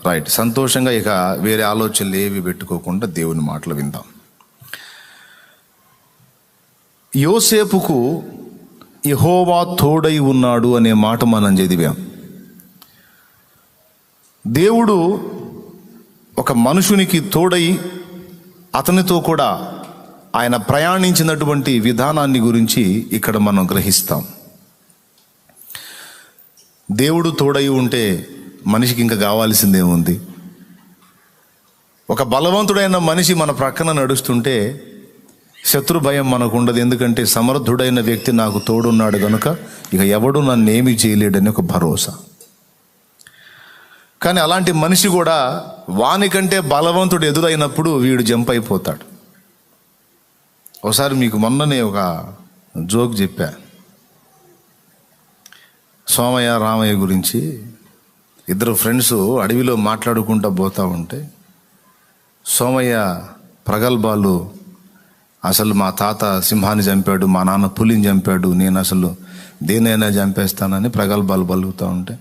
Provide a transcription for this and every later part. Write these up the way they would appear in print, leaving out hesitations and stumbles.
Right, సంతోషంగా ఇక వేరే ఆలోచనలు ఏవి పెట్టుకోకుండా దేవుని మాటలు విందాం. యోసేపుకు యెహోవా తోడై ఉన్నాడు అనే మాట మనం చదివాం. దేవుడు ఒక మనుషునికి తోడై అతనితో కూడా ఆయన ప్రయాణించినటువంటి విధానాన్ని గురించి ఇక్కడ మనం గ్రహిస్తాం. దేవుడు తోడై ఉంటే మనిషికి ఇంకా కావాల్సిందేముంది? ఒక బలవంతుడైన మనిషి మన ప్రక్కన నడుస్తుంటే శత్రు భయం మనకు ఉండదు. ఎందుకంటే సమర్థుడైన వ్యక్తి నాకు తోడున్నాడు కనుక ఇక ఎవడు నన్ను ఏమీ చేయలేడని ఒక భరోసా. కానీ అలాంటి మనిషి కూడా వానికంటే బలవంతుడు ఎదురైనప్పుడు వీడు జంప్ అయిపోతాడు. ఒకసారి మీకు మొన్ననే ఒక జోక్ చెప్పా, సోమయ్య రామయ్య గురించి. ఇద్దరు ఫ్రెండ్స్ అడవిలో మాట్లాడుకుంటూ పోతూ ఉంటే సోమయ్య ప్రగల్భాలు, అసలు మా తాత సింహాన్ని చంపాడు, మా నాన్న పులిని చంపాడు, నేను అసలు దేనైనా చంపేస్తానని ప్రగల్భాలు పలుకుతూ ఉంటే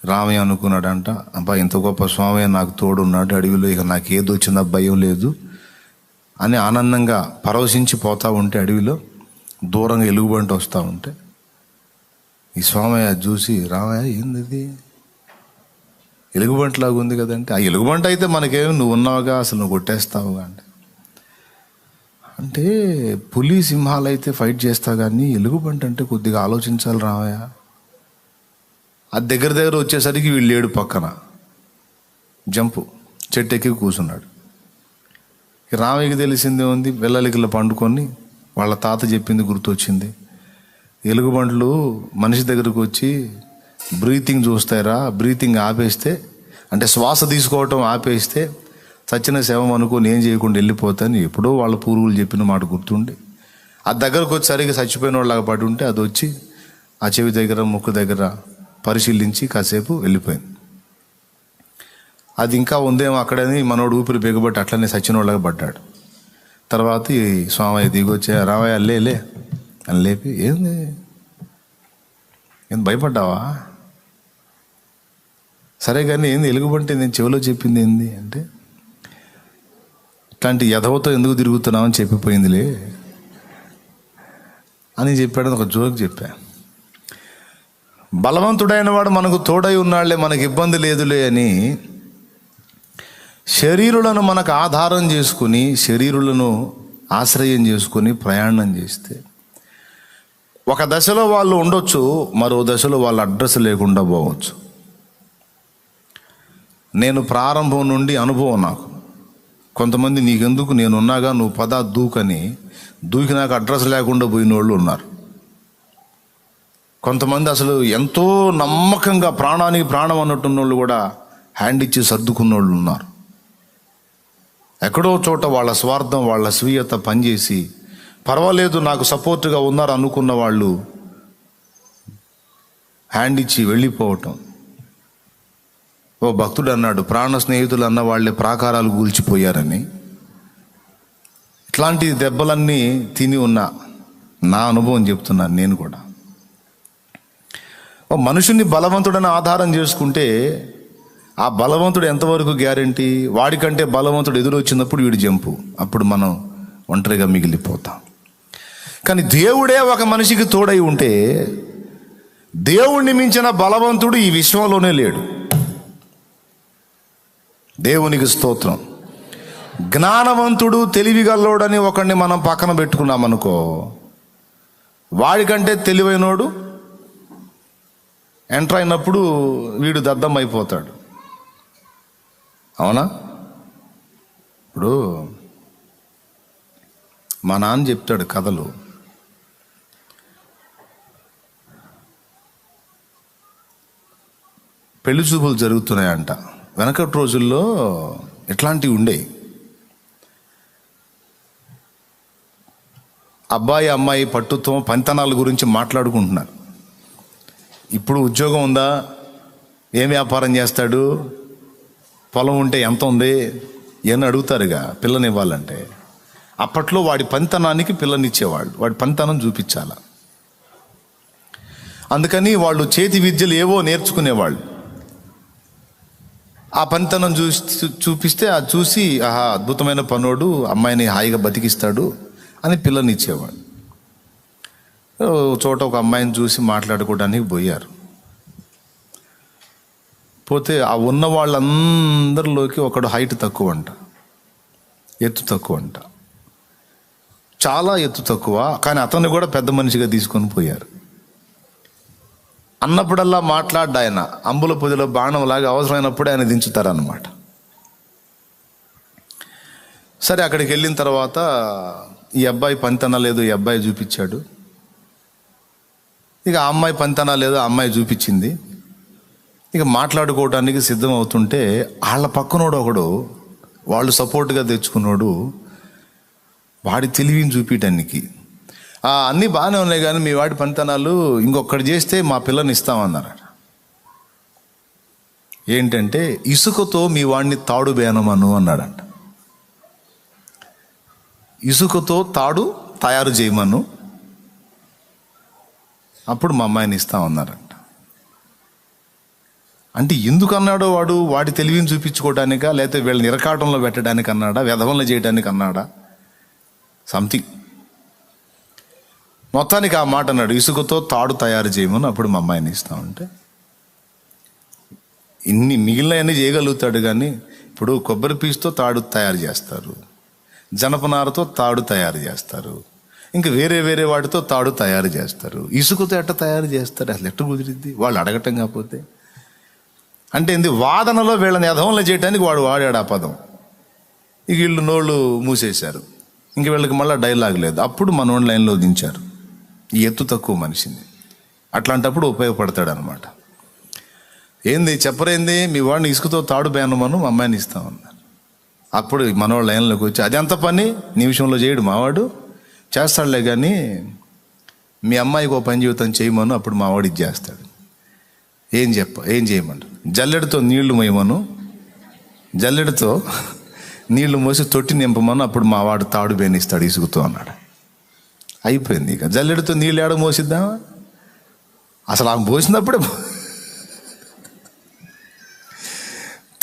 రామయ్య అనుకున్నాడంట, అబ్బా ఇంత గొప్ప సోమయ్య నాకు తోడున్నాడు అడవిలో, ఇక నాకు ఏది వచ్చినా భయం లేదు అని ఆనందంగా పరవశించి పోతూ ఉంటే అడవిలో దూరంగా ఎలుగుబంటి వస్తూ ఉంటే ఈ సోమయ్య చూసి, రామయ్య ఏంది ఎలుగుబంటిలాగా ఉంది కదంటే, ఆ ఎలుగుబంటి అయితే మనకేమి, నువ్వు ఉన్నావుగా, అసలు నువ్వు కొట్టేస్తావుగా అంటే పులి సింహాలు అయితే ఫైట్ చేస్తావు కానీ ఎలుగుబంటి అంటే కొద్దిగా ఆలోచించాలి రామయ్య. అది దగ్గర వచ్చేసరికి వీళ్ళు లేడు, పక్కన జంపు చెట్టు ఎక్కి కూర్చున్నాడు. రామయ్యకి తెలిసిందే ఉంది, వెల్లలికలు పండుకొని వాళ్ళ తాత చెప్పింది గుర్తొచ్చింది. ఎలుగుబంట్లు మనిషి దగ్గరకు వచ్చి బ్రీతింగ్ చూస్తారా, బ్రీతింగ్ ఆపేస్తే అంటే శ్వాస తీసుకోవటం ఆపేస్తే చచ్చిన శవం అనుకోని ఏం చేయకుండా వెళ్ళిపోతాను ఎప్పుడో వాళ్ళ పూర్వులు చెప్పిన మాట గుర్తుండి ఆ దగ్గరకు వచ్చి సరిగ్గా చచ్చిపోయిన వాళ్ళగా పడి ఉంటే అది వచ్చి ఆ చెవి దగ్గర ముక్కు దగ్గర పరిశీలించి కాసేపు వెళ్ళిపోయింది. అది ఇంకా ఉందేమో అక్కడని మనోడు ఊపిరి బిగబట్టి అట్లనే చచ్చిన వాళ్ళగా పడ్డాడు. తర్వాత ఈ స్వామయ్య దిగొచ్చే, రామయ్య లే అని లేపి, ఏంది భయపడ్డావా? సరే కానీ ఏంది ఎలుగుబంటే నేను చెవిలో చెప్పింది ఏంది అంటే, ఇట్లాంటి యథవతో ఎందుకు తిరుగుతున్నావు అని చెప్పిపోయిందిలే అని చెప్పాడని ఒక జోక్ చెప్పా. బలవంతుడైన వాడు మనకు తోడై ఉన్నాళ్లే, మనకు ఇబ్బంది లేదులే అని శరీరులను మనకు ఆధారం చేసుకుని, శరీరులను ఆశ్రయం చేసుకుని ప్రయాణం చేస్తే ఒక దశలో వాళ్ళు ఉండొచ్చు, మరో దశలో వాళ్ళ అడ్రస్ లేకుండా పోవచ్చు. నేను ప్రారంభం నుండి అనుభవం నాకు. కొంతమంది నీకెందుకు నేనున్నాగా నువ్వు పదా దూకని దూకి నాకు అడ్రస్ లేకుండా పోయిన వాళ్ళు ఉన్నారు. కొంతమంది అసలు ఎంతో నమ్మకంగా ప్రాణానికి ప్రాణం అన్నట్టున్న వాళ్ళు కూడా హ్యాండ్ ఇచ్చి సర్దుకున్న వాళ్ళు ఉన్నారు. ఎక్కడో చోట వాళ్ళ స్వార్థం, వాళ్ళ స్వీయత పనిచేసి పర్వాలేదు నాకు సపోర్ట్గా ఉన్నారు అనుకున్న వాళ్ళు హ్యాండ్ ఇచ్చి వెళ్ళిపోవటం. ఓ భక్తుడు అన్నాడు, ప్రాణ స్నేహితులు అన్న వాళ్ళే ప్రాకారాలు కూల్చిపోయారని. ఇట్లాంటి దెబ్బలన్నీ తిని ఉన్న నా అనుభవం చెప్తున్నాను నేను కూడా. ఓ మనుషుని బలవంతుడని ఆధారం చేసుకుంటే ఆ బలవంతుడు ఎంతవరకు గ్యారంటీ? వాడికంటే బలవంతుడు ఎదురొచ్చినప్పుడు వీడు జంపు, అప్పుడు మనం ఒంటరిగా మిగిలిపోతాం. కానీ దేవుడే ఒక మనిషికి తోడై ఉంటే దేవుణ్ణి మించిన బలవంతుడు ఈ విశ్వంలోనే లేడు. దేవునికి స్తోత్రం. జ్ఞానవంతుడు తెలివిగల్లోడని ఒకడిని మనం పక్కన పెట్టుకున్నామనుకో, వాడికంటే తెలివైనోడు ఎంటర్ అయినప్పుడు వీడు దద్దం అయిపోతాడు. అవునా? ఇప్పుడు మా నాన్న చెప్తాడు కథలు. పెళ్లి చూపులు జరుగుతున్నాయంట. వెనకటి రోజుల్లో ఇట్లాంటివి ఉండేవి. అబ్బాయి అమ్మాయి పట్టుత్వం పంతనాల గురించి మాట్లాడుకుంటున్నారు. ఇప్పుడు ఉద్యోగం ఉందా, ఏం వ్యాపారం చేస్తాడు, పొలం ఉంటే ఎంత ఉంది అని అడుగుతారుగా పిల్లనివ్వాలంటే. అప్పట్లో వాడి పంతనానికి పిల్లనిచ్చేవాళ్ళు, వాడి పంతనం చూపించాల. అందుకని వాళ్ళు చేతి విద్యలు ఏవో నేర్చుకునేవాళ్ళు. ఆ పనితనం చూపిస్తే అది చూసి ఆహా అద్భుతమైన పనోడు, అమ్మాయిని హాయిగా బతికిస్తాడు అని పిల్లనిచ్చేవాడు. చోట ఒక అమ్మాయిని చూసి మాట్లాడుకోవడానికి పోయారు. పోతే ఆ ఉన్న వాళ్ళందరిలోకి ఒకడు హైట్ తక్కువ అంట, ఎత్తు తక్కువ అంట, చాలా ఎత్తు తక్కువ. కానీ అతన్ని కూడా పెద్ద మనిషిగా తీసుకొని పోయారు. అన్నప్పుడల్లా మాట్లాడ్డా ఆయన, అంబుల పొదిలో బాణంలాగా అవసరమైనప్పుడే ఆయన దించుతారన్నమాట. సరే అక్కడికి వెళ్ళిన తర్వాత ఈ అబ్బాయి పనితనం లేదు, ఈ అబ్బాయి చూపించాడు. ఇక ఆ అమ్మాయి పనితనం లేదు, ఆ అమ్మాయి చూపించింది. ఇక మాట్లాడుకోవటానికి సిద్ధం అవుతుంటే వాళ్ళ పక్కనోడు ఒకడు, వాళ్ళు సపోర్ట్గా తెచ్చుకున్నాడు, వాడి తెలివిని చూపించడానికి అన్నీ బాగానే ఉన్నాయి కానీ మీ వాడి పనితనాలు ఇంకొకటి చేస్తే మా పిల్లని ఇస్తామన్నారు. ఏంటంటే ఇసుకతో మీ వాడిని తాడు బేనమను అన్నాడంట. ఇసుకతో తాడు తయారు చేయమను, అప్పుడు మా అమ్మాయిని ఇస్తామన్నారంట. అంటే ఎందుకు అన్నాడో వాడి తెలివిని చూపించుకోవడానికా, లేకపోతే వీళ్ళని ఇరకాటంలో పెట్టడానికి అన్నాడా, వ్యధవనలు చేయడానికి అన్నాడా, సంథింగ్. మొత్తానికి ఆ మాట అన్నాడు, ఇసుకతో తాడు తయారు చేయమని, అప్పుడు మా అమ్మాయిని ఇస్తామంటే. ఇన్ని మిగిలినవన్నీ చేయగలుగుతాడు కానీ ఇప్పుడు కొబ్బరి పీచుతో తాడు తయారు చేస్తారు, జనపనారతో తాడు తయారు చేస్తారు, ఇంకా వేరే వేరే వాటితో తాడు తయారు చేస్తారు. ఇసుకతో ఎట్ట తయారు చేస్తారు? అసలు ఎట్ట కుదిరిద్ది? వాళ్ళు అడగటం కాకపోతే. అంటే ఏంది, వాదనలో వీళ్ళని యధవంలో చేయడానికి వాడు వాడాడు ఆ పదం. ఇక వీళ్ళు నోళ్ళు మూసేశారు, ఇంక వీళ్ళకి మళ్ళీ డైలాగ్ లేదు. అప్పుడు మనోడి లైన్లో దించారు ఈ ఎత్తు తక్కువ మనిషిని. అట్లాంటప్పుడు ఉపయోగపడతాడు అనమాట. ఏంది చెప్పరేంది, మీ వాడిని ఇసుకతో తాడు బేనమను, మా అమ్మాయిని ఇస్తామన్నారు. అప్పుడు మనోళ్ళ లైన్లోకి వచ్చి, అది ఎంత పని నిమిషంలో చేయడు మావాడు, చేస్తాడులే కానీ మీ అమ్మాయికి ఓ పని జీవితం చేయమను, అప్పుడు మావాడు ఇది చేస్తాడు. ఏం చేయమంటారు? జల్లెడతో నీళ్లు మోయమను, జల్లెడతో నీళ్లు మోసి తొట్టి నింపమను, అప్పుడు మా వాడు తాడు బేనిస్తాడు ఇసుకుతో అన్నాడు. అయిపోయింది. ఇక జల్లెడతో నీళ్ళు ఏడ మోసిద్దామా? అసలు ఆమె మోసినప్పుడే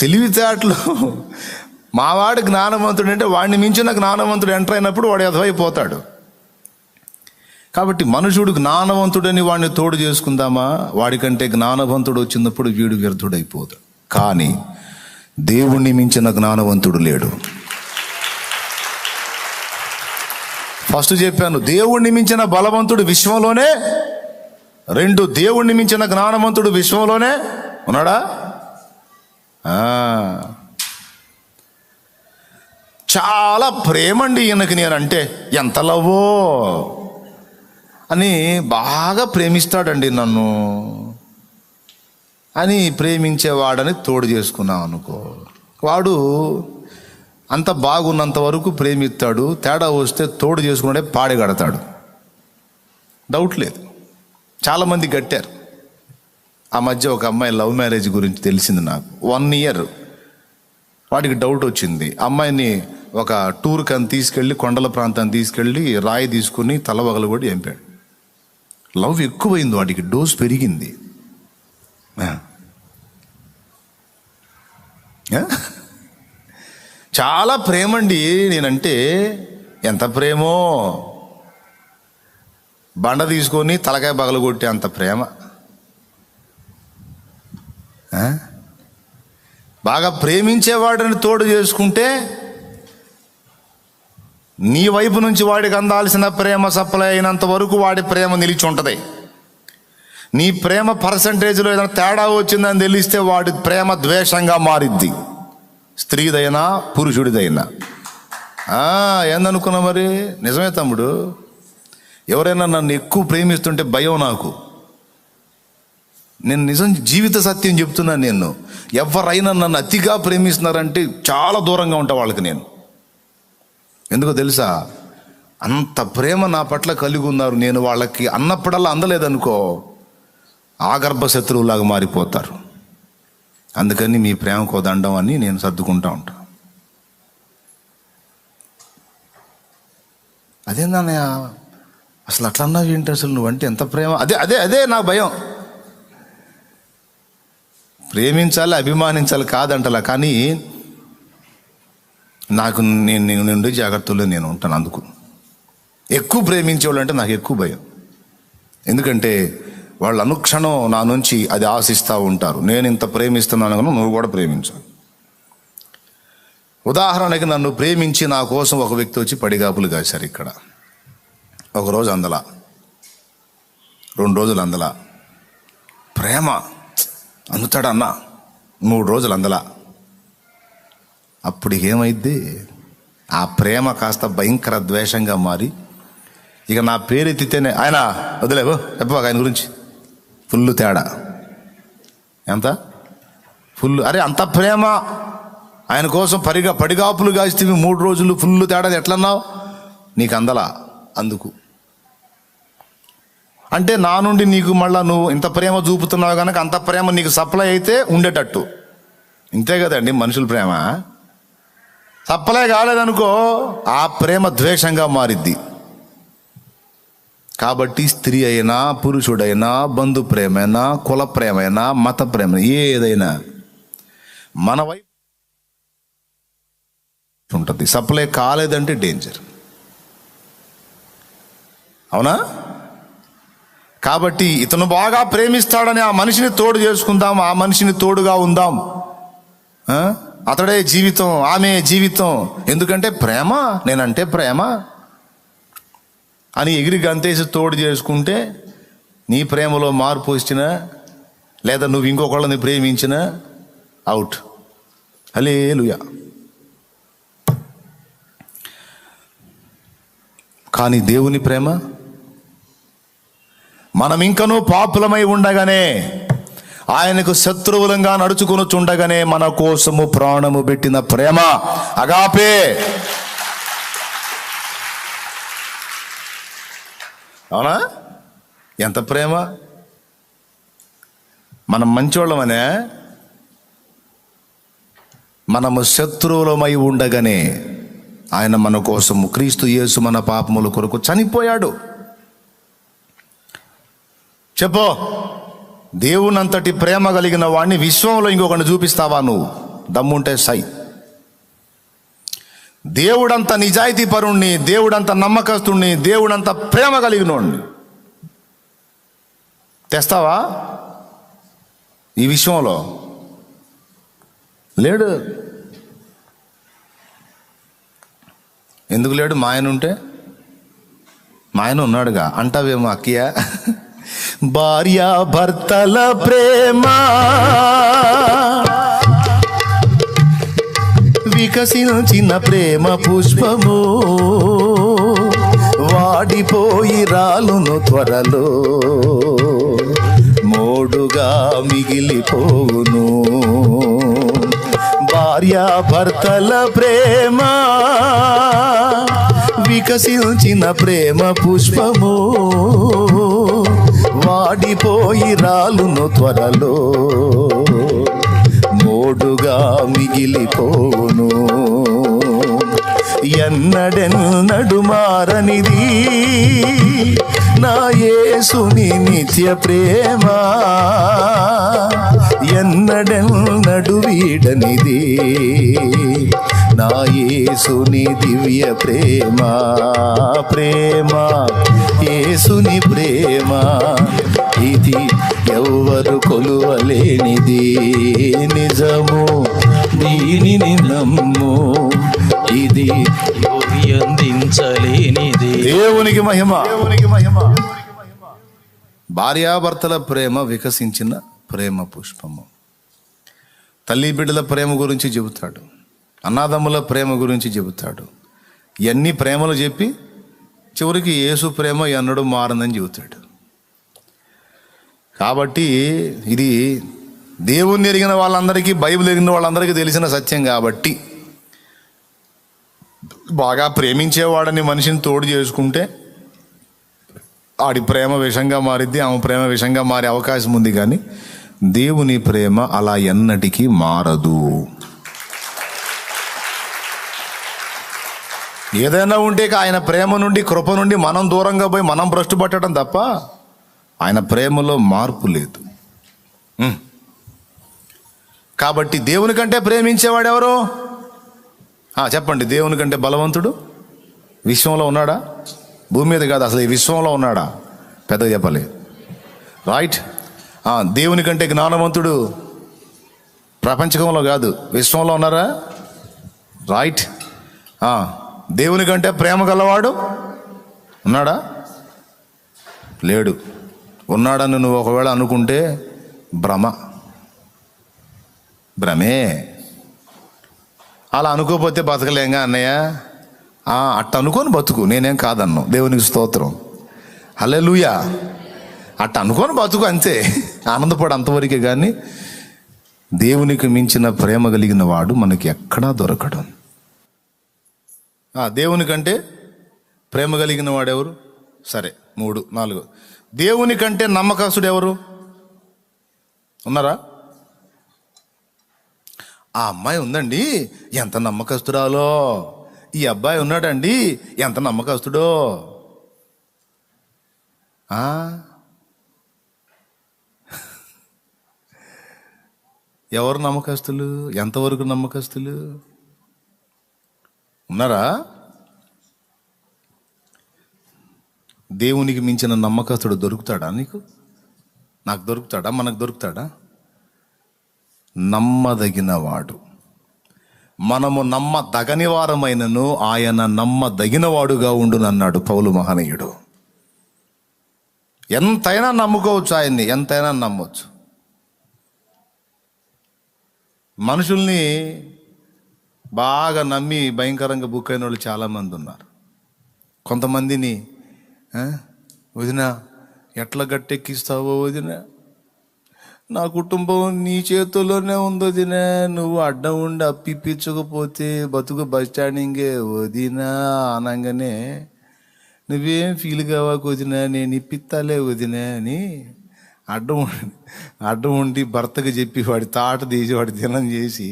తెలివితేటలు. మావాడు జ్ఞానవంతుడు అంటే వాడిని మించిన జ్ఞానవంతుడు ఎంటర్ అయినప్పుడు వాడు ఎదవైపోతాడు. కాబట్టి మనుషుడు జ్ఞానవంతుడని వాడిని తోడు చేసుకుందామా? వాడికంటే జ్ఞానవంతుడు వచ్చినప్పుడు వీడు వ్యర్థుడైపోతాడు. కానీ దేవుణ్ణి మించిన జ్ఞానవంతుడు లేడు. ఫస్ట్ చెప్పాను, దేవుణ్ణి మించిన బలవంతుడు విశ్వంలోనే. 2, దేవుణ్ణి మించిన జ్ఞానవంతుడు విశ్వంలోనే ఉన్నాడా? చాలా ప్రేమండి ఈయనకి నేనంటే, ఎంత లవ్వో అని బాగా ప్రేమిస్తాడండి నన్ను అని ప్రేమించేవాడని తోడు చేసుకున్నాం అనుకో, వాడు అంత బాగున్నంత వరకు ప్రేమిస్తాడు. తేడా వస్తే తోడు చేసుకున్నాడే పాడగడతాడు. డౌట్ లేదు. చాలామంది కట్టారు. ఆ మధ్య ఒక అమ్మాయి లవ్ మ్యారేజ్ గురించి తెలిసింది నాకు. 1 ఇయర్ వాడికి డౌట్ వచ్చింది. అమ్మాయిని ఒక టూర్కి అని తీసుకెళ్ళి, కొండల ప్రాంతాన్ని తీసుకెళ్ళి రాయి తీసుకుని తలవగలు కూడా చంపాడు. లవ్ ఎక్కువైంది వాడికి, డోస్ పెరిగింది. చాలా ప్రేమండి నేనంటే, ఎంత ప్రేమో. బండ తీసుకొని తలకాయ పగలగొట్టే అంత ప్రేమ. బాగా ప్రేమించేవాడిని తోడు చేసుకుంటే నీ వైపు నుంచి వాడికి అందాల్సిన ప్రేమ సప్లై అయినంత వరకు వాడి ప్రేమ నిలిచి ఉంటుంది. నీ ప్రేమ పర్సంటేజ్లో ఏదైనా తేడా వచ్చిందని తెలిస్తే వాడి ప్రేమ ద్వేషంగా మారిద్ది, స్త్రీదైనా పురుషుడిదైనా. ఏందనుకున్నా మరి? నిజమే తమ్ముడు. ఎవరైనా నన్ను ఎక్కువ ప్రేమిస్తుంటే భయం నాకు. నేను నిజం జీవిత సత్యం చెప్తున్నాను. నేను ఎవరైనా నన్ను అతిగా ప్రేమిస్తున్నారంటే చాలా దూరంగా ఉంటా వాళ్ళకి నేను. ఎందుకో తెలుసా? అంత ప్రేమ నా పట్ల కలిగి ఉన్నారు. నేను వాళ్ళకి అన్నప్పుడల్లా అందలేదనుకో, ఆగర్భ శత్రువులాగా మారిపోతారు. అందుకని మీ ప్రేమకో దండం అని నేను సర్దుకుంటా ఉంటా. అదేందన్నయ్య అసలు అట్లా అన్నావు ఏంటి? అసలు నువ్వంటే ఎంత ప్రేమ. అదే అదే అదే నా భయం. ప్రేమించాలి, అభిమానించాలి కాదంటలా, కానీ నాకు నేను ఉండే జాగ్రత్తలో నేను ఉంటాను. అందుకు ఎక్కువ ప్రేమించేవాళ్ళు అంటే నాకు ఎక్కువ భయం. ఎందుకంటే వాళ్ళు అనుక్షణం నా నుంచి అది ఆశిస్తూ ఉంటారు. నేను ఇంత ప్రేమిస్తున్నాను కనుక నువ్వు కూడా ప్రేమించాలి. ఉదాహరణకి నన్ను ప్రేమించి నా కోసం ఒక వ్యక్తి వచ్చి పడిగాపులు కాశారు. ఇక్కడ ఒకరోజు అందలా, 2 రోజులు అందలా, ప్రేమ అందుతాడన్నా 3 రోజులు అందలా. అప్పుడు ఏమైద్ది? ఆ ప్రేమ కాస్త భయంకర ద్వేషంగా మారి ఇక నా పేరు ఎత్తితేనే ఆయన వదిలేవు చెప్పాక ఆయన గురించి ఫుల్ తేడా. ఎంత ఫుల్, అరే అంత ప్రేమ ఆయన కోసం పడిగాపులు కాస్తే 3 రోజులు ఫుల్ తేడా ఎట్లన్నావు? నీకు అందలా. అందుకు అంటే నా నుండి నీకు మళ్ళా నువ్వు ఇంత ప్రేమ చూపుతున్నావు కనుక అంత ప్రేమ నీకు సప్లై అయితే ఉండేటట్టు. ఇంతే కదండి మనుషుల ప్రేమ. సప్లై కాలేదనుకో ఆ ప్రేమ ద్వేషంగా మారిద్ది. కాబట్టి స్త్రీ అయినా పురుషుడైనా బంధు ప్రేమైనా కుల ప్రేమైనా మత ప్రేమ ఏదైనా మన వైపు ఉంటుంది. సప్లై కాలేదంటే డేంజర్. అవునా? కాబట్టి ఇతను బాగా ప్రేమిస్తాడని ఆ మనిషిని తోడు చేసుకుందాం, ఆ మనిషిని తోడుగా ఉందాం. అతడే జీవితం, ఆమె జీవితం. ఎందుకంటే ప్రేమ, నేనంటే ప్రేమ అని ఎగిరి గంతేసి తోడు చేసుకుంటే నీ ప్రేమలో మార్పు వచ్చినా లేదా నువ్వు ఇంకొకళ్ళని ప్రేమించినా అవుట్. హల్లెలూయా. కానీ దేవుని ప్రేమ, మనం ఇంకనూ పాపులమై ఉండగానే ఆయనకు శత్రువులంగా నడుచుకొనుచుండగానే మన కోసము ప్రాణము పెట్టిన ప్రేమ అగాపే. అవునా? ఎంత ప్రేమ! మనం మంచోళ్ళమనే, మనము శత్రువులమై ఉండగానే ఆయన మన కోసము, క్రీస్తు యేసు మన పాపముల కొరకు చనిపోయాడు. చెప్పో, దేవునంతటి ప్రేమ కలిగిన వాడిని విశ్వంలో ఇంకొకరిని చూపిస్తావా నువ్వు? దమ్ముంటే సై. దేవుడంత నిజాయితీ పరుణ్ణి, దేవుడంత నమ్మకస్తుణ్ణి, దేవుడంత ప్రేమ కలిగినోడిని తెస్తావా ఈ విశ్వంలో? లేడు. ఎందుకు లేడు? మా ఆయన ఉంటే, మా ఆయన ఉన్నాడుగా అంటావేమో అక్కయ్య. భార్య భర్తల ప్రేమ వికసించిన ప్రేమ పుష్పము వాడిపోయి రాలును త్వరలో, మోడుగా మిగిలిపోవును. భార్య భర్తల ప్రేమ వికసించిన ప్రేమ పుష్పము వాడిపోయి రాలును త్వరలో, మోడుగా మిగిలిపోవును. ఎన్నడెన్నడు మారనిది నా యేసుని నిత్య ప్రేమ, ఎన్నడెన్నడు వీడనిది నా యేసుని దివ్య ప్రేమ. ప్రేమ యేసుని ప్రేమ, ఇది ఎవ్వరు కొలువలేనిది. నిజము దీనిని నమ్ము, ఇది అందించలేనిది. దేవునికి మహిమ. భార్యాభర్తల ప్రేమ వికసించిన ప్రేమ పుష్పము. తల్లి బిడ్డల ప్రేమ గురించి చెబుతాడు, అన్నదమ్ముల ప్రేమ గురించి చెబుతాడు. ఇవన్నీ ప్రేమలు చెప్పి చివరికి యేసు ప్రేమ ఎన్నడూ మారదని చెబుతాడు. కాబట్టి ఇది దేవుణ్ణి ఎరిగిన వాళ్ళందరికీ, బైబిల్ ఎరిగిన వాళ్ళందరికీ తెలిసిన సత్యం. కాబట్టి బాగా ప్రేమించేవాడని మనిషిని తోడు చేసుకుంటే ఆడి ప్రేమ విషంగా మారిద్ది, ఆమె ప్రేమ విషంగా మారే అవకాశం ఉంది. కానీ దేవుని ప్రేమ అలా ఎన్నటికీ మారదు. ఏదైనా ఉంటే ఆయన ప్రేమ నుండి, కృప నుండి మనం దూరంగా పోయి మనం భ్రష్టు పట్టడం తప్ప ఆయన ప్రేమలో మార్పు లేదు. కాబట్టి దేవుని కంటే ప్రేమించేవాడు ఎవరు? చెప్పండి. దేవుని కంటే బలవంతుడు విశ్వంలో ఉన్నాడా? భూమి మీద కాదు, అసలు ఈ విశ్వంలో ఉన్నాడా? పెద్దగా చెప్పాలి. రైట్. దేవుని కంటే జ్ఞానవంతుడు ప్రపంచకంలో కాదు, విశ్వంలో ఉన్నారా? రైట్. దేవుని కంటే ప్రేమ గలవాడు ఉన్నాడా? లేడు. ఉన్నాడని నువ్వు ఒకవేళ అనుకుంటే భ్రమే. అలా అనుకోకపోతే బతకలేంగా అన్నయ్య. అట్ట అనుకొని బతుకు, నేనేం కాదన్ను. దేవునికి స్తోత్రం, హల్లెలూయా. అట్ట అనుకొని బతుకు అంతే, ఆనందపడు అంతవరకే. కానీ దేవునికి మించిన ప్రేమ కలిగిన వాడు మనకి ఎక్కడా దొరకడు. దేవుని కంటే ప్రేమ కలిగిన వాడెవరు? సరే, 3, 4. దేవుని కంటే నమ్మకస్తుడు ఎవరు ఉన్నారా? ఆ అమ్మాయి ఉందండి, ఎంత నమ్మకస్తురాలో. ఈ అబ్బాయి ఉన్నాడండి, ఎంత నమ్మకస్తుడో. ఎవరు నమ్మకస్తులు? ఎంతవరకు నమ్మకస్తులు ఉన్నారా? దేవునికి మించిన నమ్మకస్తుడు దొరుకుతాడా నీకు? నాకు దొరుకుతాడా? మనకు దొరుకుతాడా? నమ్మదగినవాడు. మనము నమ్మదగని వారమైనను ఆయన నమ్మదగినవాడుగా ఉండునన్నాడు పౌలు మహనీయుడు. ఎంతైనా నమ్ముకోవచ్చు ఆయన్ని, ఎంతైనా నమ్మవచ్చు. మనుషుల్ని బాగా నమ్మి భయంకరంగా బుక్ అయిన వాళ్ళు చాలామంది ఉన్నారు. కొంతమందిని వదిన ఎట్లా గట్టెక్కిస్తావో వదిన, నా కుటుంబం నీ చేతుల్లోనే ఉంది వదిన, నువ్వు అడ్డం ఉండి అప్పిప్పించకపోతే బతుకు బస్ స్టాండింగే వదినా అనగానే నువ్వేం ఫీల్ కావాకు వదిన, నేను ఇప్పిస్తాలే వదిన అని అడ్డం ఉండి భర్తకు చెప్పి వాడి తాట తీసి వాడి దినం చేసి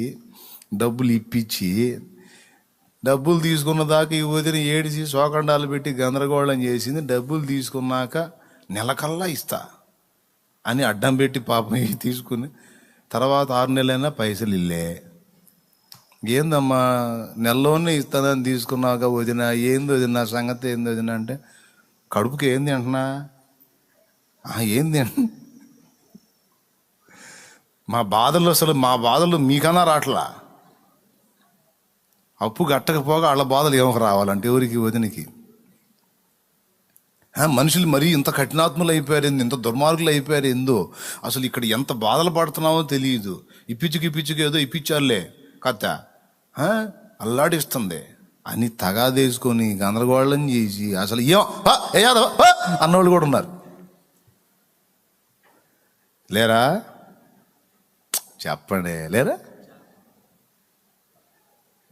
డబ్బులు ఇప్పించి, డబ్బులు తీసుకున్న దాకా ఈ వదిన ఏడిసి శోకండాలు పెట్టి గందరగోళం చేసింది. డబ్బులు తీసుకున్నాక నెలకల్లా ఇస్తా అని అడ్డం పెట్టి పాపం తీసుకుని తర్వాత 6 నెలలైనా పైసలు ఇల్లే. ఏందమ్మా నెలలోనే ఇస్తానని తీసుకున్నాక వదిన, ఏంది వదిన నా సంగతి ఏంది వదిన అంటే, కడుపుకి ఏంది అంటున్నా? ఏంది మా బాధలు మీకన్నా రావట్లా. అప్పు కట్టకపోగా వాళ్ళ బాధలు ఏమో రావాలంటే ఎవరికి? వదినికి. మనుషులు మరీ ఇంత కఠినాత్ములు అయిపోయారు, ఇంత దుర్మార్గులు అయిపోయారు ఏందో. అసలు ఇక్కడ ఎంత బాధలు పడుతున్నామో తెలియదు. ఇప్పించుకు ఏదో ఇప్పించారులే కథ అల్లాడిస్తుంది అని తగాదేసుకొని గందరగోళం చేసి అసలు అన్నోళ్ళు కూడా ఉన్నారు. లేరా? చెప్పండి, లేరా?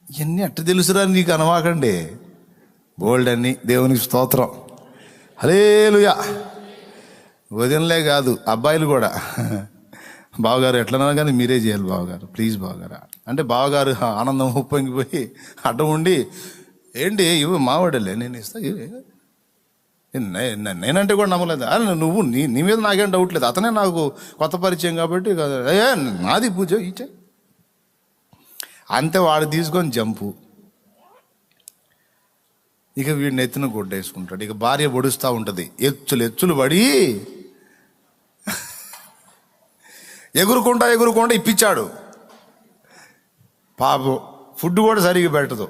ఇవన్నీ అట్ట తెలుసురా నీకు అనవాకండి. బోల్డ్ అన్ని. దేవునికి స్తోత్రం, హల్లెలూయా. వదినలే కాదు, అబ్బాయిలు కూడా. బావగారు ఎట్లన్నా కానీ మీరే చేయాలి బావగారు, ప్లీజ్ బావగారు అంటే బావగారు ఆనందం ఉప్పొంగిపోయి అడ్డం ఉండి, ఏంటి ఇవి మావాడలే నేను ఇస్తా, నేనంటే కూడా నమ్మలేదు. నువ్వు నీ మీద నాకేం డౌట్ లేదు, అతనే నాకు కొత్త పరిచయం కాబట్టి నాది పూజ ఇచ్చే అంతే. వాడు తీసుకొని జంపు. ఇక వీడిని ఎత్తున కొట్టేసుకుంటాడు. ఇక భార్య పొడుస్తూ ఉంటుంది, ఎచ్చులు పడి ఎగురుకుంటా ఇప్పించాడు. పాపం ఫుడ్ కూడా సరిగ్గా పెట్టదు,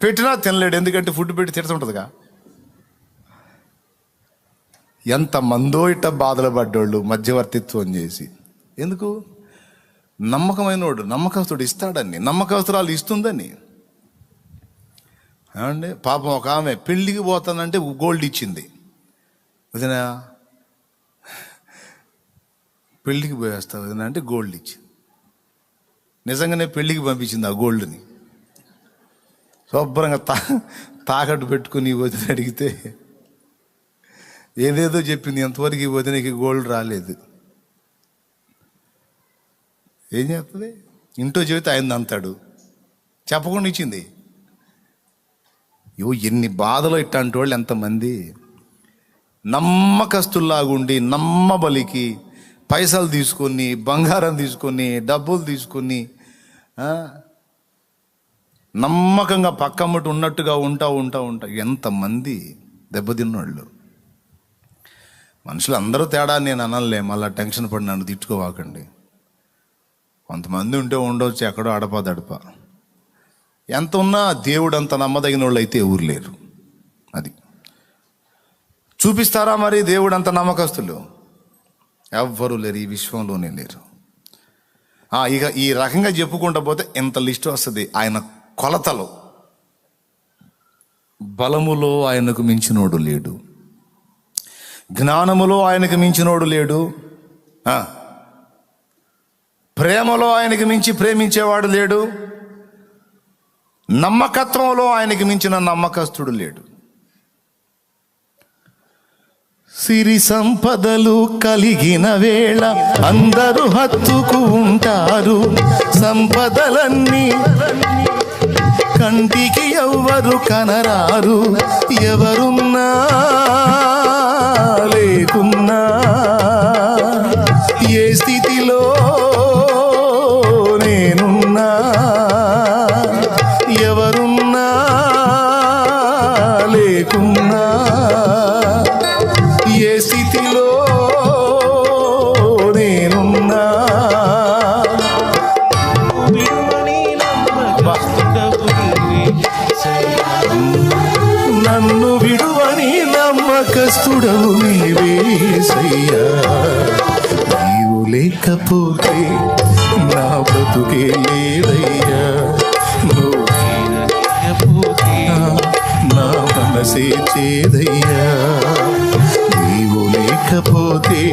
పెట్టినా తినలేడు, ఎందుకంటే ఫుడ్ పెట్టి తిడుతుంటుందిగా. ఎంతమందో ఇట్ట బాధలు పడ్డోళ్ళు మధ్యవర్తిత్వం చేసి. ఎందుకు? నమ్మకమైనోడు, నమ్మకస్తుడు ఇస్తాడని, నమ్మకస్తురాలు ఇస్తుందని. ఏమండి పాపం ఒక ఆమె పెళ్ళికి పోతానంటే గోల్డ్ ఇచ్చింది. వదినా పెళ్ళికి పోయేస్తా వదినా అంటే గోల్డ్ ఇచ్చింది. నిజంగానే పెళ్ళికి పంపించింది ఆ గోల్డ్ని. శుభ్రంగా తాకట్టు పెట్టుకుని వదిన అడిగితే ఏదేదో చెప్పింది. ఎంతవరకు వదినకి గోల్డ్ రాలేదు. ఏం చేస్తుంది? ఇంట్లో చెబితే ఆయన అంతాడు, చెప్పకుండా ఇచ్చింది. ఎన్ని బాధలు ఇట్లాంటి వాళ్ళు ఎంతమంది. నమ్మకస్తుల్లాగుండి నమ్మబలికి పైసలు తీసుకొని, బంగారం తీసుకొని, డబ్బులు తీసుకొని, నమ్మకంగా పక్కమ్మటి ఉన్నట్టుగా ఉంటా ఎంతమంది దెబ్బతిన్నోళ్ళు. మనుషులు అందరూ తేడా నేను అనలే, మళ్ళీ టెన్షన్ పడి నన్ను తిట్టుకోవాకండి. కొంతమంది ఉంటే ఉండవచ్చు ఎక్కడో అడప ఎంత ఉన్నా దేవుడు అంత నమ్మదగిన వాళ్ళు అయితే ఎవరు లేరు. అది చూపిస్తారా మరి? దేవుడు అంత నమ్మకస్తులు ఎవ్వరూ లేరు, ఈ విశ్వంలోనే లేరు. ఇక ఈ రకంగా చెప్పుకుంటా పోతే ఎంత లిస్ట్ వస్తుంది. ఆయన కొలతలో, బలములో ఆయనకు మించినోడు లేడు, జ్ఞానములో ఆయనకు మించినోడు లేడు, ప్రేమలో ఆయనకి మించి ప్రేమించేవాడు లేడు, నమ్మకత్వంలో ఆయనకి మించిన నమ్మకస్తుడు లేడు. సిరి సంపదలు కలిగిన వేళ అందరూ హత్తుకు ఉంటారు. సంపదలన్నీ కంటికి ఎవ్వరు కనరారు. ఎవరున్నా లేకున్నా ఏ స్థితిలో నేనున్నా, ఎవరున్నా లేకున్నా, ఏ స్థితిలో నేనున్నా, నన్ను విడువని నమ్మకస్తుడవు నీవేసయ్యా. నీవు లేకపోతే నా బ్రతుకే లేదయ్యా. నా మనసే చేదయ్యా. నీవు లేకపోతే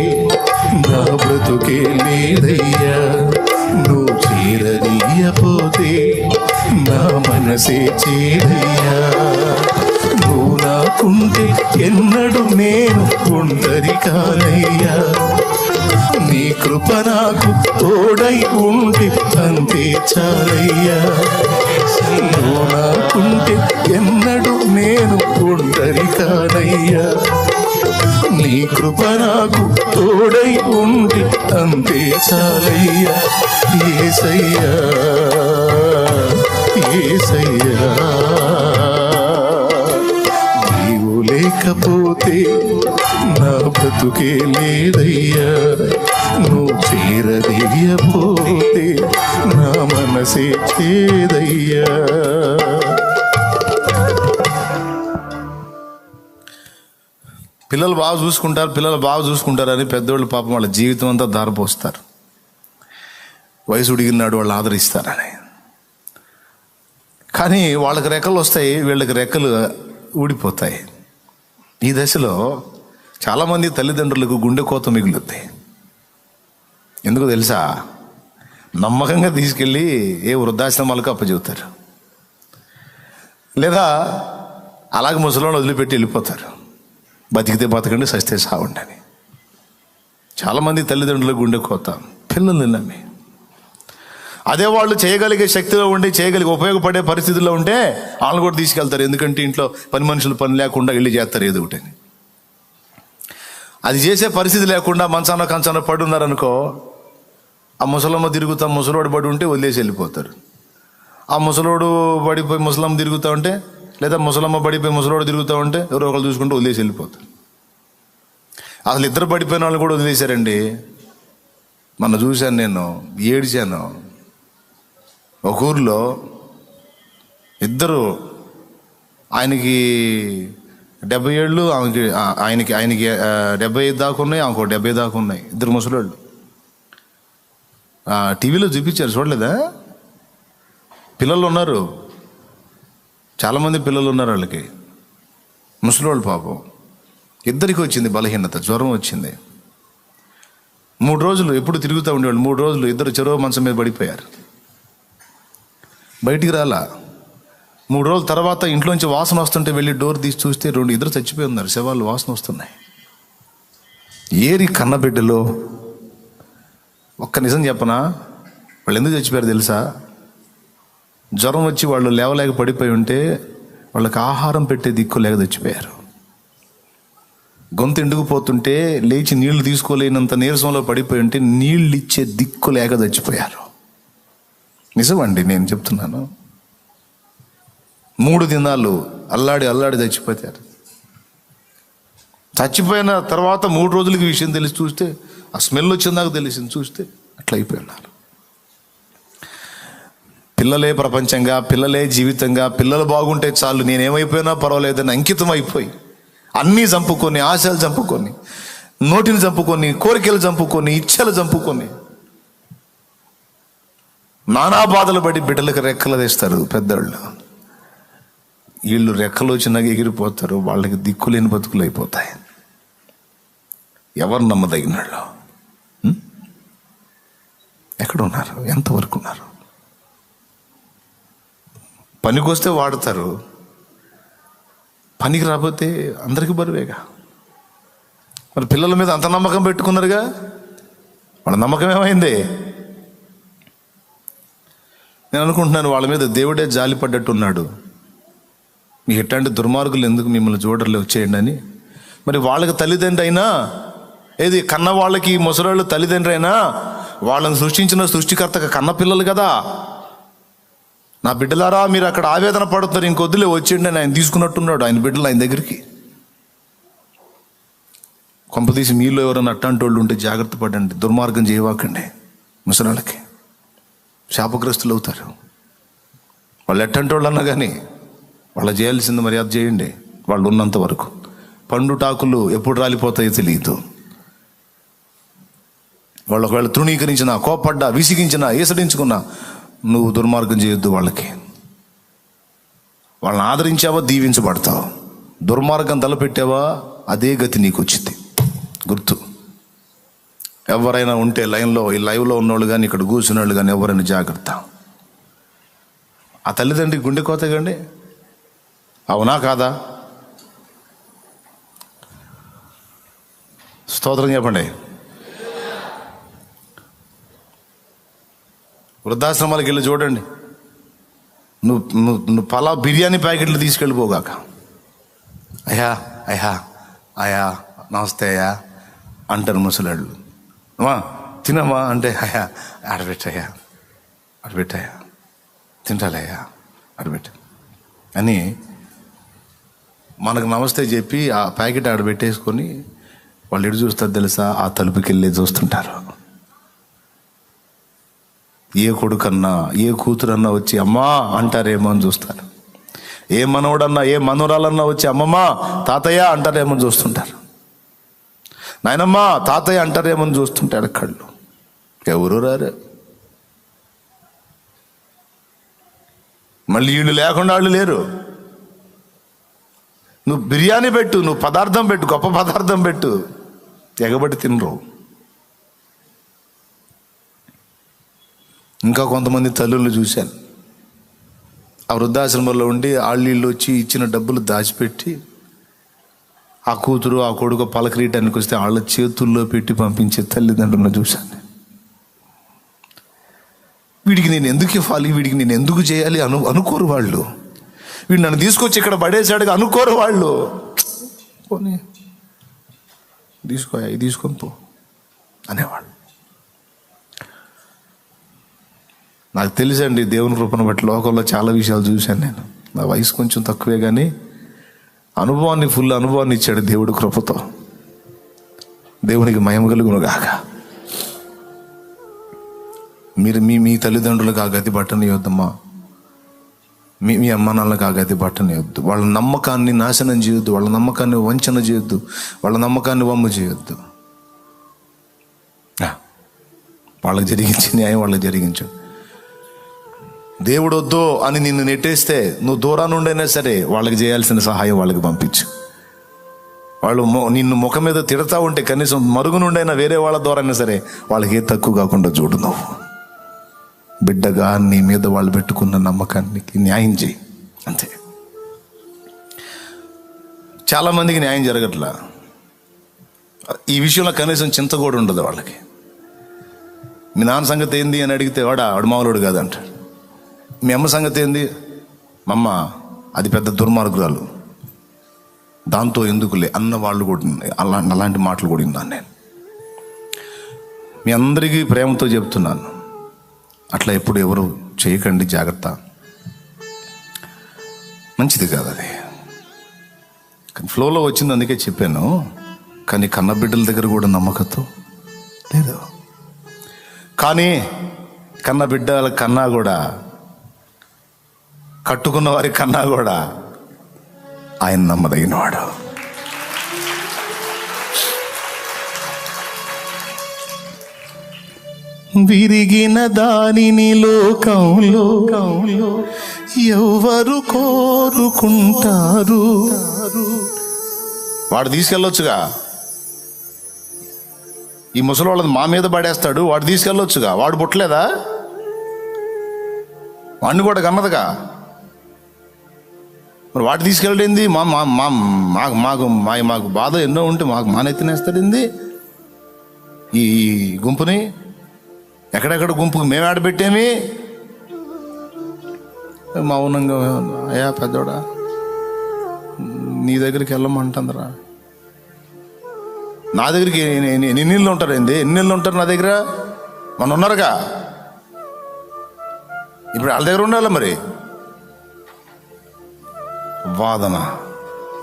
నా బ్రతుకే లేదయ్యా. నువ్వు చేరదీయపోతే నా మనసే చేదయ్యా. నువ్వు నాకుంటే ఎన్నడూ నేను ఒంటరి కానయ్యా. నీ కృప నాకు తోడై ఉంటే అంతే చాలయ్యా. నువ్వు నాకుంటే ఎన్నడూ నేను ఒంటరి కానయ్యా. నీ కృప నాకు తోడై ఉంటే అంతే చాలయ్యా. యేసయ్యా, యేసయ్యా, నీవు లేకపోతే నా బ్రతుకే లేదయ్యా. నువ్వు చేరదీయపోతే నా మనసే చేదయ్యా. పిల్లలు బాగా చూసుకుంటారని పెద్దోళ్ళు పాపం వాళ్ళ జీవితం అంతా దారిపోస్తారు. వయసు ఉడిగినాడు వాళ్ళు ఆదరిస్తారని. కానీ వాళ్ళకి రెక్కలు వస్తాయి, వీళ్ళకి రెక్కలు ఊడిపోతాయి. ఈ దశలో చాలామంది తల్లిదండ్రులకు గుండె కోత మిగులుద్ది. ఎందుకు తెలుసా? నమ్మకంగా తీసుకెళ్ళి ఏ వృద్ధాశ్రమాలకు అప్పచెబుతారు, లేదా అలాగే ముసలోళ్ళు వదిలిపెట్టి వెళ్ళిపోతారు. బతికితే బతకండి, సస్తే సావండి అని. చాలామంది తల్లిదండ్రులకు గుండె కోత పిల్లల్ని నమ్మి. అదే వాళ్ళు చేయగలిగే శక్తిలో ఉండి ఉపయోగపడే పరిస్థితుల్లో ఉంటే వాళ్ళు కూడా తీసుకెళ్తారు. ఎందుకంటే ఇంట్లో పని మనుషులు పని లేకుండా వెళ్ళి చేస్తారు ఏదో ఒకటి. అది చేసే పరిస్థితి లేకుండా మంచాన కంచాన పడి ఉన్నారనుకో, ఆ ముసలమ్మ తిరుగుతా ముసలోడు పడి ఉంటే వదిలేసి వెళ్ళిపోతారు. ఆ ముసలోడు పడిపోయి ముసలమ్మ తిరుగుతూ ఉంటే, లేదా ముసలమ్మ పడిపోయి ముసలోడు తిరుగుతూ ఉంటే ఎవరో ఒకరు చూసుకుంటూ వదిలేసి వెళ్ళిపోతారు. అసలు ఇద్దరు పడిపోయిన వాళ్ళు కూడా వదిలేశారండి. మొన్న చూశాను, నేను ఏడిచాను. ఒక ఊర్లో ఇద్దరు, ఆయనకి 70 ఏళ్ళు, ఆయనకి 75 దాకా ఉన్నాయి, ఆమెకు 70 దాకా ఉన్నాయి. ఇద్దరు ముసలోళ్ళు. టీవీలో చూపించారు, చూడలేదా? పిల్లలు ఉన్నారు, చాలామంది పిల్లలు ఉన్నారు వాళ్ళకి. ముసలోళ్ళు పాపం. ఇద్దరికి వచ్చింది బలహీనత, జ్వరం వచ్చింది. 3 రోజులు ఎప్పుడు తిరుగుతూ ఉండేవాళ్ళు. 3 రోజులు ఇద్దరు చెరువు మంచం మీద పడిపోయారు, బయటికి రాలా. 3 రోజుల తర్వాత ఇంట్లోంచి వాసన వస్తుంటే వెళ్ళి డోర్ తీసి చూస్తే ఇద్దరు చచ్చిపోయి ఉన్నారు, శవాలు వాసన వస్తున్నాయి. ఏరి కన్నబిడ్డలో. ఒక్క నిజం చెప్పనా, వాళ్ళు ఎందుకు చచ్చిపోయారు తెలుసా? జ్వరం వచ్చి వాళ్ళు లేవలేక పడిపోయి ఉంటే వాళ్ళకి ఆహారం పెట్టే దిక్కు లేక చచ్చిపోయారు. గొంతు ఎండుకుపోతుంటే లేచి నీళ్లు తీసుకోలేనంత నీరసంలో పడిపోయి ఉంటే నీళ్ళు ఇచ్చే దిక్కు లేక చచ్చిపోయారు. నిజమండి, నేను చెప్తున్నాను. 3 దినాలు అల్లాడి చచ్చిపోతారు. చచ్చిపోయిన తర్వాత 3 రోజులకి విషయం తెలిసి చూస్తే, ఆ స్మెల్ వచ్చిందాక తెలిసింది చూస్తే అట్లా అయిపోయినారు. పిల్లలే ప్రపంచంగా, పిల్లలే జీవితంగా, పిల్లలు బాగుంటే చాలు, నేనేమైపోయినా పర్వాలేదని అంకితం అయిపోయి అన్నీ చంపుకొని, ఆశలు చంపుకొని, నోటిని చంపుకొని, కోరికలు చంపుకొని, ఇచ్చలు చంపుకొని, నానా బాధలు పడి బిడ్డలకు రెక్కలు తెస్తారు పెద్దోళ్ళు. వీళ్ళు రెక్కలు వచ్చినాక ఎగిరిపోతారు. వాళ్ళకి దిక్కులేని బతుకులు అయిపోతాయి. ఎవరు నమ్మదగిన వాళ్ళు? ఎక్కడున్నారు? ఎంతవరకు ఉన్నారు? పనికి వస్తే వాడతారు, పనికి రాకపోతే అందరికీ బరువేగా. మరి పిల్లల మీద అంత నమ్మకం పెట్టుకున్నారుగా, వాళ్ళ నమ్మకం ఏమైంది? నేను అనుకుంటున్నాను వాళ్ళ మీద దేవుడే జాలి పడ్డట్టున్నాడు. మీకు ఎట్లాంటి దుర్మార్గులు ఎందుకు మిమ్మల్ని చూడర్లే, వచ్చేయండి అని. మరి వాళ్ళకి తల్లిదండ్రి అయినా, ఏది కన్న వాళ్ళకి ముసలాళ్ళు తల్లిదండ్రి అయినా, వాళ్ళని సృష్టించిన సృష్టికర్తగా కన్న పిల్లలు కదా. నా బిడ్డలారా మీరు అక్కడ ఆవేదన పడుతున్నారు, ఇంకొద్దులే వచ్చేయండి అని ఆయన తీసుకున్నట్టున్నాడు ఆయన బిడ్డలు ఆయన దగ్గరికి. కొంపదీసి మీలో ఎవరైనా అట్లాంటి వాళ్ళు ఉంటే జాగ్రత్త పడండి, దుర్మార్గం చేయవాకండి. ముసలాళ్ళకి శాపగ్రస్తులు అవుతారు. వాళ్ళు ఎట్టంటి వాళ్ళు అన్నా కానీ వాళ్ళు చేయాల్సింది మర్యాద చేయండి. వాళ్ళు ఉన్నంత వరకు. పండుటాకులు ఎప్పుడు రాలిపోతాయో తెలియదు. వాళ్ళు ఒకవేళ తృణీకరించినా, కోపడ్డా, విసిగించినా, ఈసడించుకున్నా నువ్వు దుర్మార్గం చేయొద్దు. వాళ్ళని ఆదరించావా దీవించబడతావు. దుర్మార్గం తలపెట్టావా అదే గతి నీకు వచ్చింది. గుర్తు. ఎవరైనా ఉంటే లైవ్లో ఉన్నోళ్ళు కానీ, ఇక్కడ కూర్చున్న వాళ్ళు కానీ ఎవరైనా జాగ్రత్త. ఆ తల్లిదండ్రి గుండె కోతగండి. అవునా కాదా? స్తోత్రం చెప్పండి. వృద్ధాశ్రమాలకు వెళ్ళి చూడండి. నువ్వు పలా బిర్యానీ ప్యాకెట్లు తీసుకెళ్ళిపోగాక, అయ్యా నమస్తే అయ్యా అంటారు ముసలాళ్ళు. అమ్మా తినమ్మా అంటే ఆడబెట్టయ్యా తింటాలయ్యా ఆడబెట్ట అని మనకు నమస్తే చెప్పి ఆ ప్యాకెట్ ఆడబెట్టేసుకొని వాళ్ళు ఎటు చూస్తారు తెలుసా? ఆ తలుపుకి వెళ్ళి చూస్తుంటారు. ఏ కొడుకన్నా, ఏ కూతురన్నా వచ్చి అమ్మా అంటారేమో అని చూస్తారు. ఏ మనవడన్నా, ఏ మనవరాలన్నా వచ్చి అమ్మమ్మా తాతయ్య అంటారేమో అని చూస్తుంటారు. నాయనమ్మా తాతయ్య అంటారేమో అని చూస్తుంటాడు కళ్ళు. ఎవరు రారు. మళ్ళీ వీళ్ళు లేకుండా వాళ్ళు లేరు. నువ్వు బిర్యానీ పెట్టు, నువ్వు పదార్థం పెట్టు, గొప్ప పదార్థం పెట్టు, ఎగబడి తినరు. ఇంకా కొంతమంది తల్లులు చూశాను, ఆ వృద్ధాశ్రమంలో ఉండి ఆళ్ళీళ్ళు వచ్చి ఇచ్చిన డబ్బులు దాచిపెట్టి ఆ కూతురు ఆ కొడుకు పలకరీయటానికి వస్తే వాళ్ళ చేతుల్లో పెట్టి పంపించే తల్లిదండ్రులను చూశాను. వీడికి నేను ఎందుకు ఇవ్వాలి, వీడికి నేను ఎందుకు చేయాలి అనుకోరు వాళ్ళు. వీడు నన్ను తీసుకొచ్చి ఇక్కడ పడేసాడుగా అనుకోరు వాళ్ళు. పోనీ తీసుకొని పో అనేవాళ్ళు. నాకు తెలుసండి, దేవుని కృపను బట్టి లోకంలో చాలా విషయాలు చూశాను నేను. నా వయసు కొంచెం తక్కువే కానీ ఫుల్ అనుభవాన్ని ఇచ్చాడు దేవుడు కృపతో. దేవునికి మహిమ కలుగును గాక. మీరు మీ తల్లిదండ్రులకు ఆ గతి పట్టనియొద్దమ్మా. మీ అమ్మ నాన్నలకు ఆ గతి పట్టనియొద్దు. వాళ్ళ నమ్మకాన్ని నాశనం చేయొద్దు, వాళ్ళ నమ్మకాన్ని వంచన చేయొద్దు, వాళ్ళ నమ్మకాన్ని వమ్ము చేయొద్దు. వాళ్ళకి జరిగించే న్యాయం వాళ్ళకి జరిగించు. దేవుడు వద్దు అని నిన్ను నెట్టేస్తే నువ్వు దూరాన్ని ఉండైనా సరే వాళ్ళకి చేయాల్సిన సహాయం వాళ్ళకి పంపించు. వాళ్ళు నిన్ను ముఖం మీద తిడతా ఉంటే కనీసం మరుగు నుండైనా వేరే వాళ్ళ ద్వారా అయినా సరే వాళ్ళకి ఏ తక్కువ కాకుండా చూడు. నువ్వు బిడ్డగా నీ మీద వాళ్ళు పెట్టుకున్న నమ్మకానికి న్యాయం చేయి, అంతే. చాలామందికి న్యాయం జరగట్లా. ఈ విషయంలో కనీసం చింత కూడా ఉండదు వాళ్ళకి. మీ నాన్న సంగతి ఏంది అని అడిగితే వాడు మామూలుడు కాదంటాడు. మీ అమ్మ సంగతి ఏంది? మా అమ్మ అది పెద్ద దుర్మార్గురాలు. దాంతో ఎందుకులే అన్న వాళ్ళు కూడా అలాంటి మాటలు కూడా విన్నాను నేను. మీ అందరికీ ప్రేమతో చెప్తున్నాను, అట్లా ఎప్పుడు ఎవరు చేయకండి, జాగ్రత్త. మంచిది కాదు అది. కానీ ఫ్లోలో వచ్చింది, అందుకే చెప్పాను. కానీ కన్నబిడ్డల దగ్గర కూడా నమ్మకత్వం లేదు. కానీ కన్నబిడ్డల కన్నా కూడా, కట్టుకున్న వారి కన్నా కూడా ఆయన నమ్మదగినవాడు. విరిగిన దానిని లోకంలో ఎవరు కోరుకుంటారు? వాడు తీసుకెళ్ళొచ్చుగా, ఈ ముసలోళ్ళది మా మీద పడేస్తాడు, వాడు తీసుకెళ్ళొచ్చుగా. వాడు పుట్టలేదా? వాడిని కూడా కన్నదుగా, మరి వాడు తీసుకెళ్ళింది. మాకు బాధ ఎన్నో ఉంటే మాకు మానెత్తినేస్తాడింది. ఈ గుంపుని ఎక్కడెక్కడ గుంపుకు మేము ఆడబెట్టేమి. మౌనంగా, అయ్యా పెద్దోడా నీ దగ్గరికి వెళ్ళమంటుందిరా. నా దగ్గరికి ఎన్ని నీళ్ళు ఉంటారు? ఎన్ని నీళ్ళు ఉంటారు నా దగ్గర? మన ఉన్నారుగా, ఇప్పుడు వాళ్ళ దగ్గర ఉండాలి. మరి వాదన,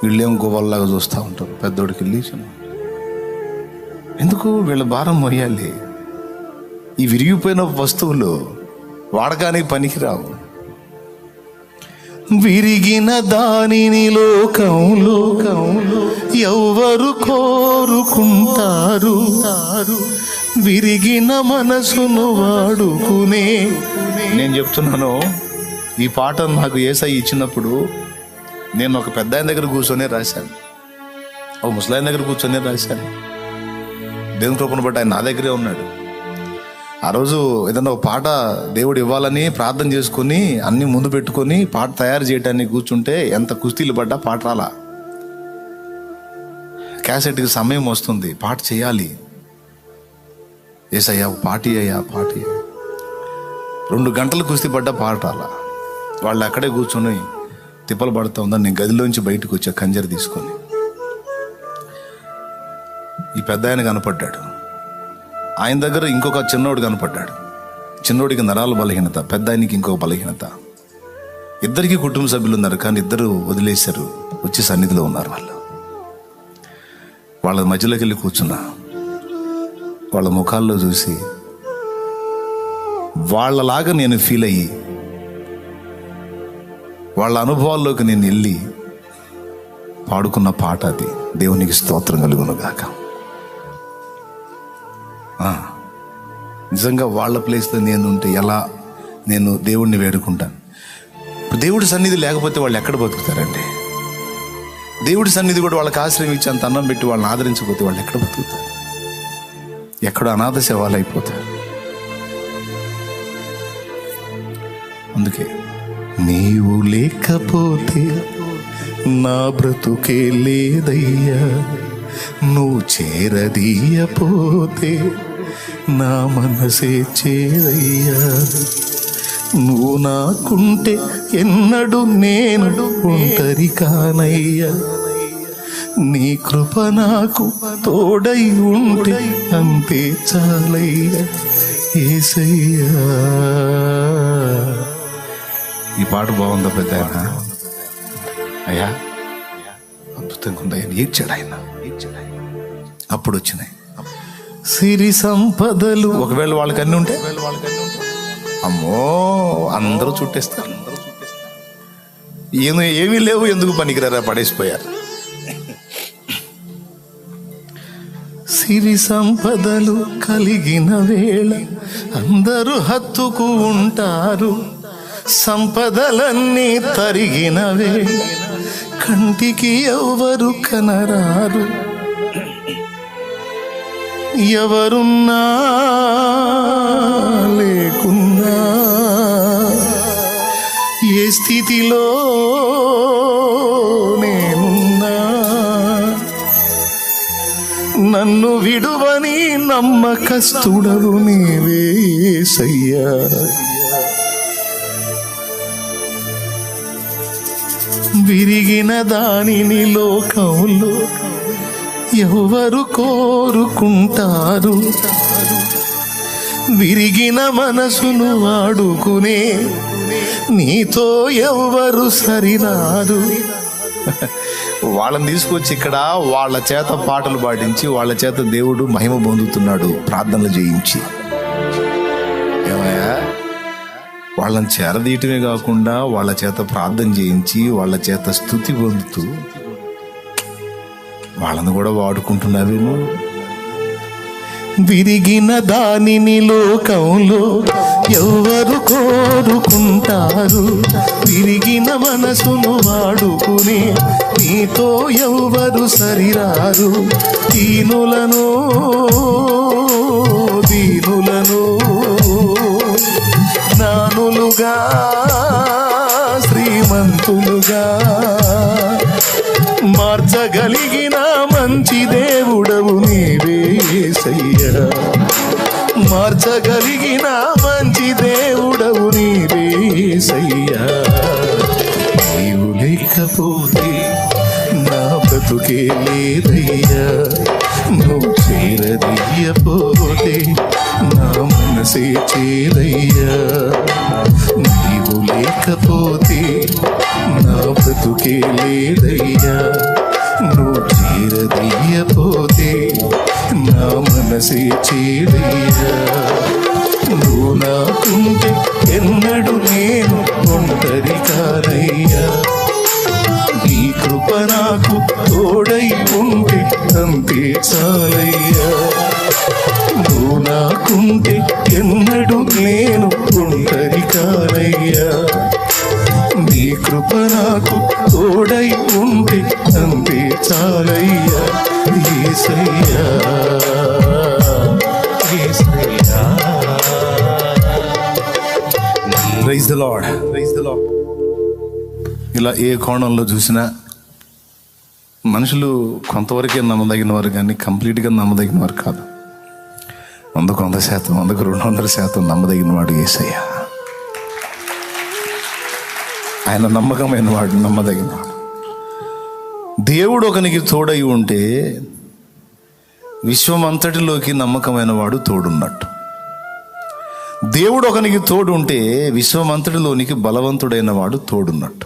వీళ్ళేం గోవల్లాగా చూస్తూ ఉంటారు. పెద్దోడికి వెళ్ళి ఎందుకు వీళ్ళ భారం మోయాలి? ఈ విరిగిపోయిన వస్తువులు వాడకానికి పనికిరావు. విరిగిన దానిని లోకంలో ఎవరు కోరుకుంటారు? విరిగిన మనసును వాడుకునే. నేను చెప్తున్నాను, ఈ పాట నాకు యేసయ్య ఇచ్చినప్పుడు నేను ఒక పెద్ద ఆయన దగ్గర కూర్చొనే రాశాను, ఒక ముసలాయన దగ్గర కూర్చొనే రాశాను. దేవుని కృపను బట్టి ఆయన నా దగ్గరే ఉన్నాడు. ఆ రోజు ఏదన్నా ఒక పాట దేవుడు ఇవ్వాలని ప్రార్థన చేసుకుని అన్ని ముందు పెట్టుకొని పాట తయారు చేయడానికి కూర్చుంటే ఎంత కుస్తీలు పడ్డా పాట రాలా. క్యాసెట్కి సమయం వస్తుంది, పాట చేయాలి. ఏసయ్యా పాటి అయ్యా పాటి. 2 గంటలు కుస్తీ పడ్డా పాట రాలా. వాళ్ళు అక్కడే కూర్చొని తిప్పలు పడుతూ ఉందని నేను గదిలోంచి బయటకు వచ్చా కంజర తీసుకొని. ఈ పెద్ద ఆయన కనపడ్డాడు, ఆయన దగ్గర ఇంకొక చిన్నోడు కనపడ్డాడు. చిన్నోడికి నరాల బలహీనత, పెద్ద ఆయనకి ఇంకొక బలహీనత. ఇద్దరికి కుటుంబ సభ్యులు ఉన్నారు, కానీ ఇద్దరు వదిలేశారు, వచ్చి సన్నిధిలో ఉన్నారు. వాళ్ళ మధ్యలోకి వెళ్ళి కూర్చున్నా. వాళ్ళ ముఖాల్లో చూసి వాళ్ళలాగా నేను ఫీల్ అయ్యి, వాళ్ళ అనుభవాల్లోకి నేను వెళ్ళి పాడుకున్న పాట అది. దేవునికి స్తోత్రం కలుగును గాక. నిజంగా వాళ్ళ ప్లేస్లో నేను ఉంటే ఎలా నేను దేవుడిని వేడుకుంటాను. ఇప్పుడు దేవుడి సన్నిధి లేకపోతే వాళ్ళు ఎక్కడ బతుకుతారండి? దేవుడి సన్నిధి కూడా వాళ్ళకి ఆశ్రయం ఇచ్చి అంత అన్నం పెట్టి వాళ్ళని ఆదరించకపోతే వాళ్ళు ఎక్కడ బతుకుతారు? ఎక్కడో అనాథ శవాలు అయిపోతారు. అందుకే నీవు లేకపోతే నా బ్రతుకే లేదయ్యా, నువ్వు చేరదీయపోతే నా మనసే చేరయ్యా. నువ్వు నాకుంటే ఎన్నడు నేను ఒంటరి కానయ్యా. నీ కృప నాకు తోడై ఉంటే అంతే చాలయ్యా యేసయ్యా. ఈ పాట బాగుందా పెద్ద అయ్యా? అద్భుతంగా ఉందా? ఏడ్చాడు ఆయన. అప్పుడు వచ్చినాయి సిరి సంపదలు. ఒకవేళ వాళ్ళకి అన్నీ ఉంటే అమ్మో అందరూ చుట్టేస్తారు. ఏమీ లేవు, ఎందుకు పనికిరారా, పడేసిపోయారు. సిరి సంపదలు కలిగిన వేళ అందరూ హత్తుకు ఉంటారు. సంపదలన్నీ తరిగిన వేళ కంటికి ఎవరు కనరారు. ఎవరున్నా లేకున్నా ఏ స్థితిలో నేనున్నా నన్ను విడువని నమ్మకస్తుడవు నీవే యేసయ్యా. విరిగిన దానిని లోకంలో ఎవరు కోరుకుంటారు? విరిగిన మనసును వాడుకునే నీతో ఎవరు సరిరారు. వాళ్ళని తీసుకొచ్చి ఇక్కడ వాళ్ళ చేత పాటలు పాడించి వాళ్ళ చేత దేవుడు మహిమ పొందుతున్నాడు, ప్రార్థనలు చేయించి. ఏమయ్యా, వాళ్ళని చేరదీయటమే కాకుండా వాళ్ళ చేత ప్రార్థన చేయించి వాళ్ళ చేత స్తుతి పొందుతూ వాళ్ళని కూడా వాడుకుంటున్నావేమో. విరిగిన దానిని లోకంలో ఎవరు కోరుకుంటారు? విరిగిన మనసును వాడుకునే నీతో ఎవరు సరిరారు? దీనులను జ్ఞానులుగా శ్రీమంతులుగా మార్చగలిగిన మంచి దేవుడవు నీవే యేసయ్యా. మార్చగలిగిన మంచి దేవుడవు నీవే యేసయ్యా. నీవు లేకపోతే నా బ్రతుకే లేదయ్యా. నువ్వు చేరదీయపోతే నా మనసే చేదయ్యా. నీవు లేకపోతే నా బ్రతుకే లేదయ్యా. నువ్వు చేరదీయపోతే నా మనసే చేదయ్యా. నువ్వు నాకుంటే ఎన్నడు నేను ఒంటరి కానయ్యా. నీ కృప నాకు తోడై ఉంటే అంతే చాలయ్యా. నువ్వు నాకుంటే ఎన్నడు నేను ఒంటరి కానయ్యా. నీ కృప నాకు తోడై ఉంటే అంతే చాలయ్యా. యేసయ్యా, యేసయ్యా. Praise the lord, praise the lord. ఇలా ఏ కోణంలో చూసినా మనుషులు కొంతవరకే నమ్మదగిన వారు, కానీ కంప్లీట్గా నమ్మదగిన వారు కాదు. 100% 200% నమ్మదగిన వాడు యేసయ్యా. ఆయన నమ్మకమైన వాడు, నమ్మదగిన వాడు. దేవుడు ఒకనికి తోడై ఉంటే విశ్వమంతటిలోకి నమ్మకమైన వాడు తోడున్నట్టు. దేవుడు ఒకనికి తోడు ఉంటే విశ్వమంతటిలోనికి బలవంతుడైన వాడు తోడున్నట్టు.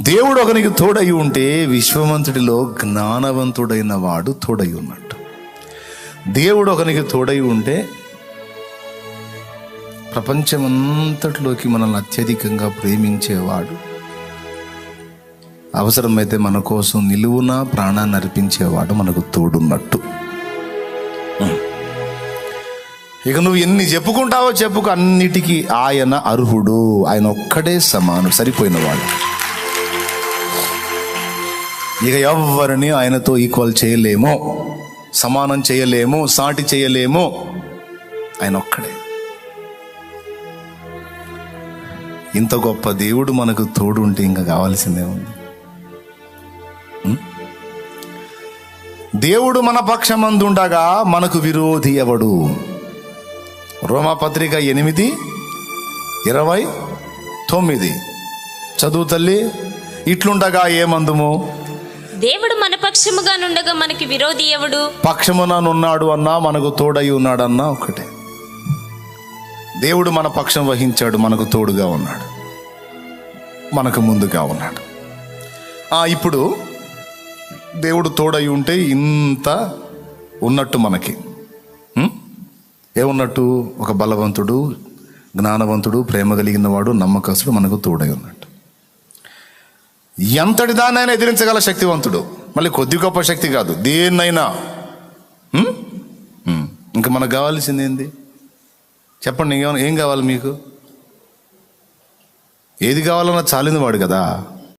దేవుడు ఒకనికి తోడై ఉంటే విశ్వమంతటిలో జ్ఞానవంతుడైన వాడు తోడై ఉన్నట్టు. దేవుడు ఒకనికి తోడై ఉంటే ప్రపంచమంతటిలోకి మనల్ని అత్యధికంగా ప్రేమించేవాడు, అవసరమైతే మన కోసం నిలువున ప్రాణాన్ని అర్పించేవాడు మనకు తోడున్నట్టు. ఇక నువ్వు ఎన్ని చెప్పుకుంటావో చెప్పుకు, అన్నిటికీ ఆయన అర్హుడు. ఆయన ఒక్కడే సమానుడు, సరిపోయినవాడు. ఇక ఎవరిని ఆయనతో ఈక్వల్ చేయలేమో, సమానం చేయలేము, సాటి చేయలేము. ఆయన ఒక్కడే. ఇంత గొప్ప దేవుడు మనకు తోడు ఉంటే ఇంకా కావాల్సిందే ఉంది. దేవుడు మన పక్షమందుండగా మనకు విరోధి ఎవడు? రోమాపత్రిక 8:29 చదువు తల్లి. ఇట్లుండగా ఏమందుము? దేవుడు మన పక్షముగా నుండగా మనకి విరోధి ఎవడు? పక్షముననున్నాడు అన్నా, మనకు తోడై ఉన్నాడన్నా ఒకటే. దేవుడు మన పక్షం వహించాడు, మనకు తోడుగా ఉన్నాడు, మనకు ముందుగా ఉన్నాడు. ఇప్పుడు దేవుడు తోడై ఉంటే ఇంత ఉన్నట్టు మనకి ఏమున్నట్టు? ఒక బలవంతుడు, జ్ఞానవంతుడు, ప్రేమ కలిగిన వాడు, నమ్మకస్తుడు మనకు తోడై ఉన్నట్టు. ఎంతటి దాన్నైనా ఎదిరించగల శక్తివంతుడు. మళ్ళీ కొద్ది గొప్ప శక్తి కాదు, దేన్నైనా. ఇంకా మనకు కావాల్సింది ఏంది చెప్పండి? ఏం కావాలి మీకు? ఏది కావాలన్నా చాలింది వాడు కదా.